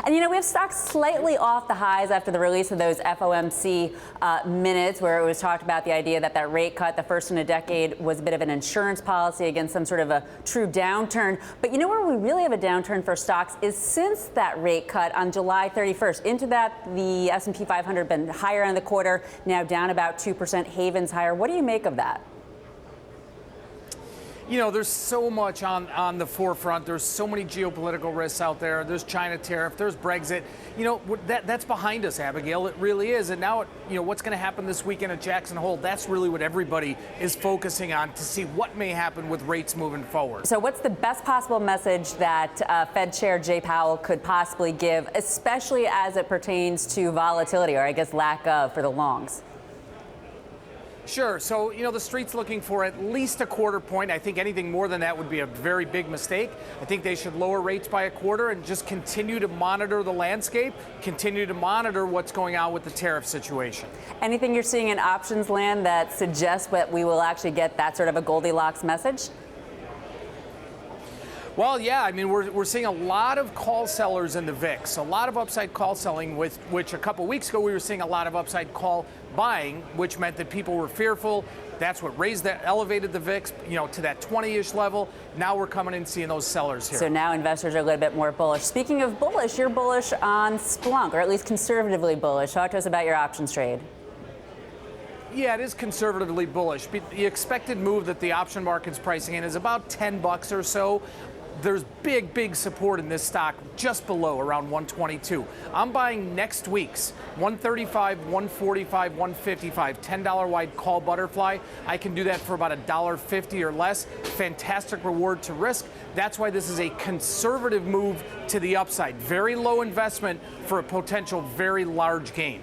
And, we have stocks slightly off the highs after the release of those FOMC minutes, where it was talked about the idea that rate cut, the first in a decade, was a bit of an insurance policy against some sort of a true downturn. But where we really have a downturn for stocks is since that rate cut on July 31st. Into that, the S&P 500 been higher in the quarter, now down about 2%. Haven's higher. What do you make of that? There's so much on the forefront. There's so many geopolitical risks out there. There's China tariff. There's Brexit. That's behind us, Abigail. It really is. And now, what's going to happen this weekend at Jackson Hole? That's really what everybody is focusing on to see what may happen with rates moving forward. So what's the best possible message that Fed Chair Jay Powell could possibly give, especially as it pertains to volatility, or I guess lack of, for the longs? Sure. So, the street's looking for at least a quarter point. I think anything more than that would be a very big mistake. I think they should lower rates by a quarter and just continue to monitor the landscape, continue to monitor what's going on with the tariff situation. Anything you're seeing in options land that suggests that we will actually get that sort of a Goldilocks message? Well, yeah, we're seeing a lot of call sellers in the VIX, a lot of upside call selling, with which a couple weeks ago we were seeing a lot of upside call buying, which meant that people were fearful. That's what elevated the VIX, to that 20-ish level. Now we're coming in seeing those sellers here. So now investors are a little bit more bullish. Speaking of bullish, you're bullish on Splunk, or at least conservatively bullish. Talk to us about your options trade. Yeah, it is conservatively bullish. The expected move that the option market's pricing in is about $10 or so. There's big support in this stock just below, around 122. I'm buying next week's 135, 145, 155, $10 wide call butterfly. I can do that for about $1.50 or less. Fantastic reward to risk. That's why this is a conservative move to the upside. Very low investment for a potential very large gain.